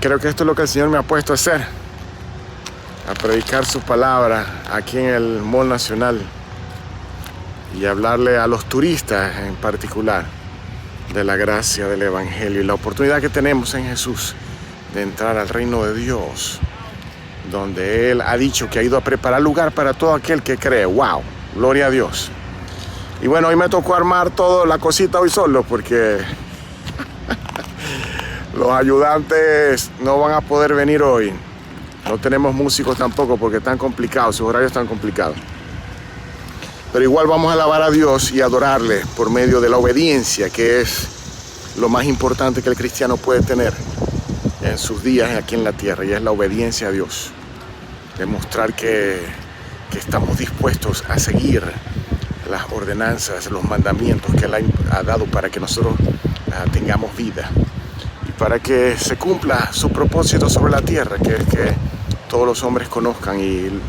Creo que esto es lo que el Señor me ha puesto a hacer, a predicar su palabra aquí en el Mall Nacional y hablarle a los turistas en particular de la gracia del Evangelio y la oportunidad que tenemos en Jesús de entrar al reino de Dios, donde Él ha dicho que ha ido a preparar lugar para todo aquel que cree. ¡Wow! Gloria a Dios. Y bueno, hoy me tocó armar toda la cosita hoy solo porque los ayudantes no van a poder venir hoy. No tenemos músicos tampoco porque están complicados, sus horarios están complicados. Pero igual vamos a alabar a Dios y adorarle por medio de la obediencia, que es lo más importante que el cristiano puede tener en sus días aquí en la tierra, y es la obediencia a Dios. Demostrar que estamos dispuestos a seguir las ordenanzas, los mandamientos que Él ha dado para que nosotros tengamos vida y para que se cumpla su propósito sobre la tierra, que es que todos los hombres conozcan y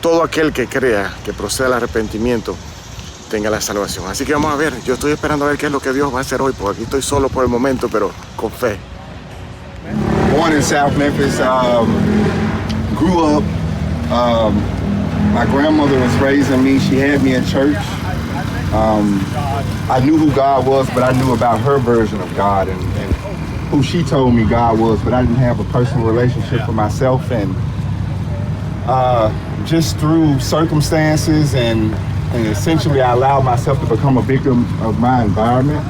todo aquel que crea, que proceda al arrepentimiento, tenga la salvación. Así que vamos a ver, yo estoy esperando a ver qué es lo que Dios va a hacer hoy, porque aquí estoy solo por el momento, pero con fe. Born in South Memphis, grew up, my grandmother was raising me, she had me in church. I knew who God was, but I knew about her version of God and who she told me God was, but I didn't have a personal relationship with myself. And just through circumstances and essentially I allowed myself to become a victim of my environment.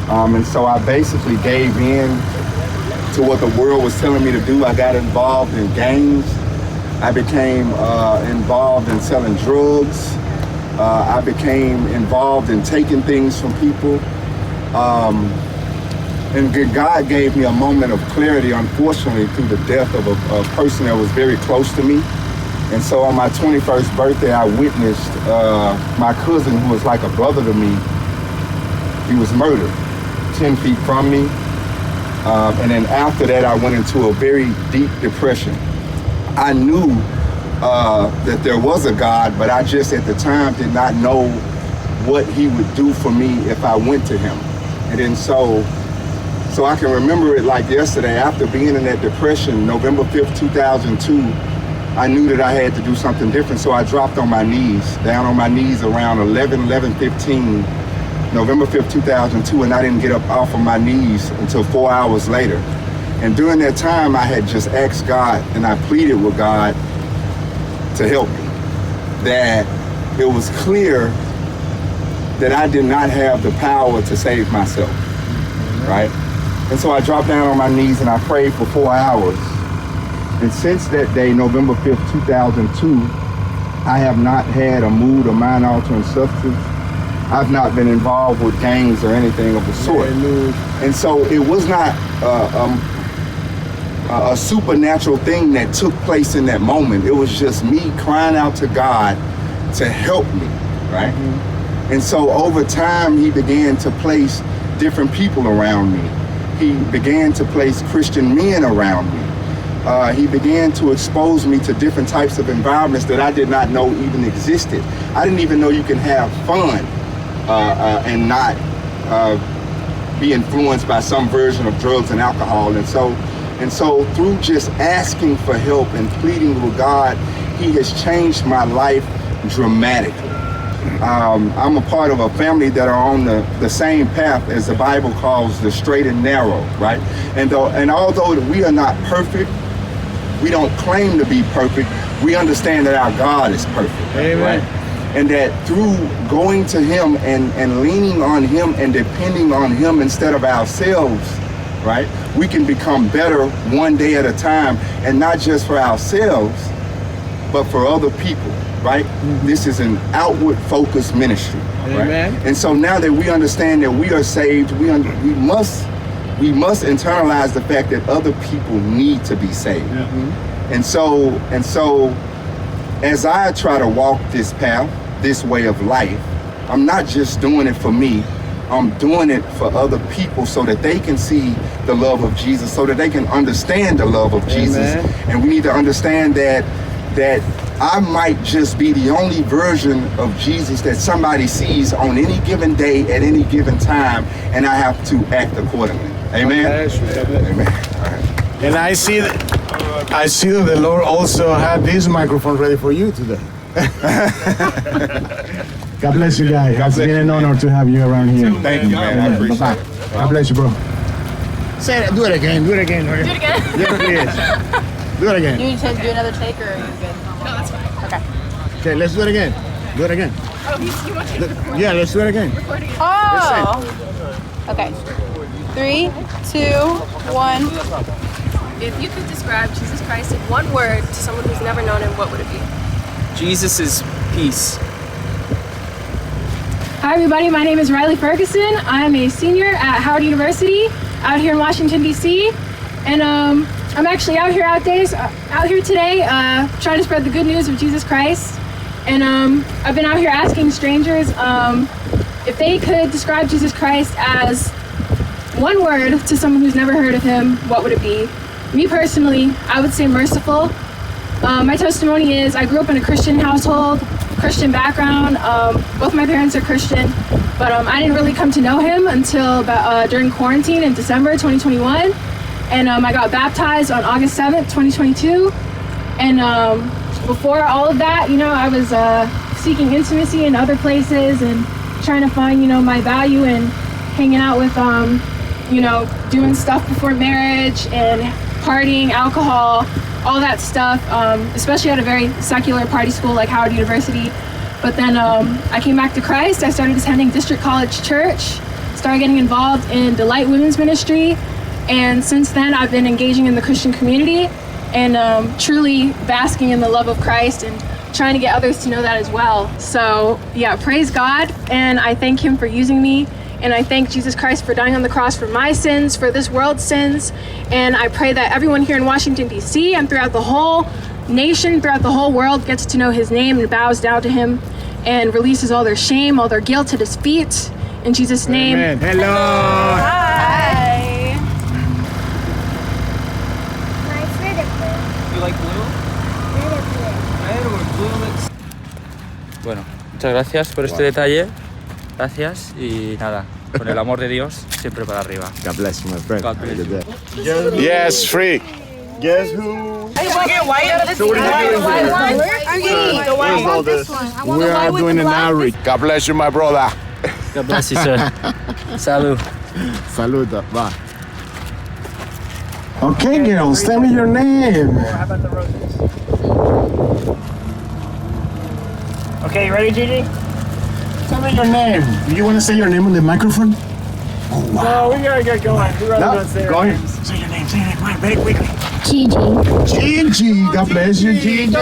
And so I basically gave in to what the world was telling me to do. I got involved in gangs. I became involved in selling drugs. I became involved in taking things from people. And God gave me a moment of clarity, unfortunately, through the death of a person that was very close to me. And so on my 21st birthday, I witnessed my cousin, who was like a brother to me, he was murdered 10 feet from me. And then after that, I went into a very deep depression. I knew that there was a God, but I just at the time did not know what he would do for me if I went to him. And then so I can remember it like yesterday. After being in that depression, November 5th, 2002, I knew that I had to do something different. So I dropped on my knees, down on my knees around 11:15, November 5th, 2002, and I didn't get up off of my knees until 4 hours later. And during that time, I had just asked God and I pleaded with God to help me. That it was clear that I did not have the power to save myself, right? And so I dropped down on my knees and I prayed for 4 hours. And since that day, November 5th, 2002, I have not had a mood or mind-altering substance. I've not been involved with gangs or anything of the sort. And so it was not a supernatural thing that took place in that moment. It was just me crying out to God to help me, right? And so over time, he began to place different people around me. He began to place Christian men around me. He began to expose me to different types of environments that I did not know even existed. I didn't even know you can have fun and not be influenced by some version of drugs and alcohol. And so through just asking for help and pleading with God, he has changed my life dramatically. I'm a part of a family that are on the same path as the Bible calls the straight and narrow, right? And although we are not perfect, we don't claim to be perfect, we understand that our God is perfect. Amen. Right? And that through going to him and leaning on him and depending on him instead of ourselves, right, we can become better one day at a time, and not just for ourselves, but for other people, right? This is an outward focused ministry, right? And so now that we understand that we are saved, we must internalize the fact that other people need to be saved. And so as I try to walk this path, this way of life, I'm not just doing it for me, I'm doing it for other people so that they can see the love of Jesus, so that they can understand the love of Jesus. And we need to understand that I might just be the only version of Jesus that somebody sees on any given day at any given time, and I have to act accordingly. Amen? Amen. All right. And I see that the Lord also had this microphone ready for you today. God bless you guys. It's been an honor to have you around here. Thank you, man. I appreciate Bye-bye. it. God bless you, bro. Say it. Do it again. Do it again. Do it again? Yeah, please. Do it again. You need to do another take or are you good? No, that's fine. Okay. Okay, let's do it again. Do it again. Oh, you want to record? Yeah, let's do it again. Record again. Oh. Okay. 3, 2, 1. If you could describe Jesus Christ in one word to someone who's never known him, what would it be? Jesus is peace. Hi everybody, my name is Riley Ferguson. I'm a senior at Howard University out here in Washington, D.C. And I'm actually out here today trying to spread the good news of Jesus Christ. And I've been out here asking strangers if they could describe Jesus Christ as one word to someone who's never heard of him, what would it be? Me personally, I would say merciful. My testimony is I grew up in a Christian household, Christian background. Both my parents are Christian, but I didn't really come to know him until about during quarantine in December 2021. And I got baptized on August 7th, 2022. And before all of that, I was seeking intimacy in other places and trying to find, my value in hanging out with, doing stuff before marriage and partying, alcohol, all that stuff, especially at a very secular party school like Howard University. But then I came back to Christ. I started attending District College Church, started getting involved in Delight Women's Ministry, and since then I've been engaging in the Christian community and truly basking in the love of Christ and trying to get others to know that as well. So yeah, praise God, and I thank him for using me. And I thank Jesus Christ for dying on the cross for my sins, for this world's sins. And I pray that everyone here in Washington, D.C. and throughout the whole nation, throughout the whole world gets to know his name and bows down to him and releases all their shame, all their guilt at his feet. In Jesus' name. Amen. Hello. Hi. You like blue? Red or blue? Bueno, muchas gracias por este detalle. Gracias y nada, con el amor de Dios siempre para arriba. God bless you, my friend. God bless you. Yes, free. Guess who? Hey, want to get white? So what are you doing here? I'm getting the white. All this. We are doing an outreach. God bless you, my brother. God bless you, sir. Salud. Salud. Bye. Okay, girls, tell me your name. How about the roses? Okay, you ready, Gigi? Tell me your name. Do you want to say your name on the microphone? Oh, wow. No, we gotta get going. We'd rather not say Go our ahead. names. Say your name. Say your name. Come on, very quickly. Gigi. Gigi. God bless you, Gigi.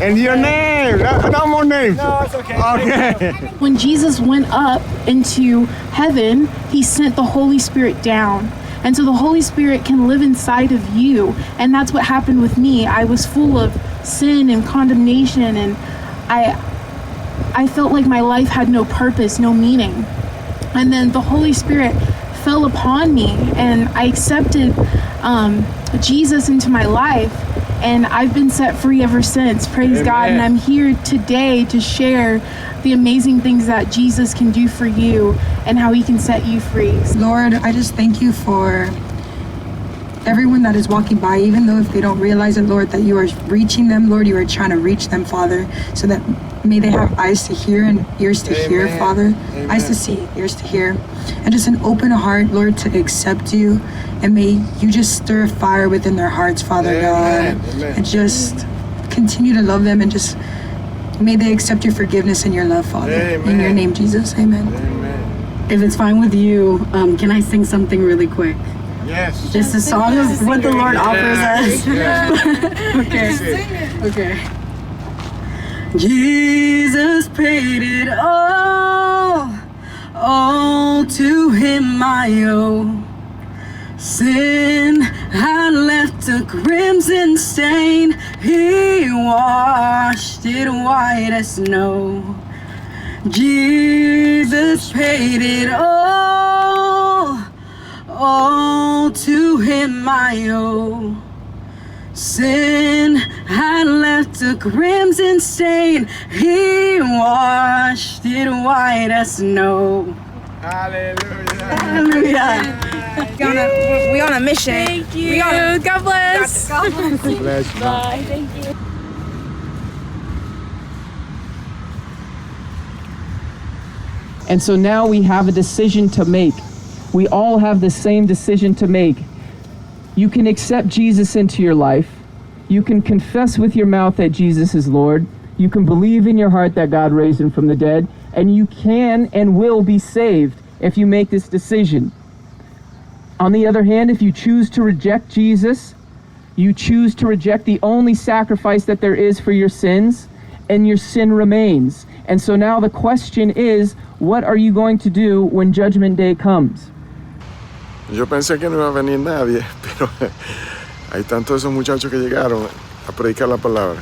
And your name. No more names. No, it's okay. Okay. When Jesus went up into heaven, he sent the Holy Spirit down. And so the Holy Spirit can live inside of you. And that's what happened with me. I was full of sin and condemnation, and I felt like my life had no purpose, no meaning. And then the Holy Spirit fell upon me, and I accepted Jesus into my life, and I've been set free ever since. Praise Amen. God. And I'm here today to share the amazing things that Jesus can do for you and how he can set you free. Lord, I just thank you for everyone that is walking by, even though if they don't realize it, Lord, that you are reaching them, Lord, you are trying to reach them, Father, so that may they have eyes to hear and ears to hear, Father, eyes to see, ears to hear, and just an open heart, Lord, to accept you, and may you just stir a fire within their hearts, Father God, and just continue to love them, and just may they accept your forgiveness and your love, Father. In your name, Jesus, amen. If it's fine with you, can I sing something really quick? Yes. Just a song of what the Lord offers us. Okay. Jesus paid it all to him I owe. Sin had left a crimson stain, he washed it white as snow. Jesus paid it all to him I owe. Sin had left a crimson stain, he washed it white as snow. Hallelujah. We on a mission. Thank you. God bless. God bless. Bless you. Bye. Thank you. And so now we have a decision to make. We all have the same decision to make. You can accept Jesus into your life. You can confess with your mouth that Jesus is Lord. You can believe in your heart that God raised him from the dead. And you can and will be saved if you make this decision. On the other hand, if you choose to reject Jesus, you choose to reject the only sacrifice that there is for your sins, and your sin remains. And so now the question is, what are you going to do when Judgment Day comes? Yo pensé que no iba a venir nadie, pero hay tantos esos muchachos que llegaron a predicar la palabra.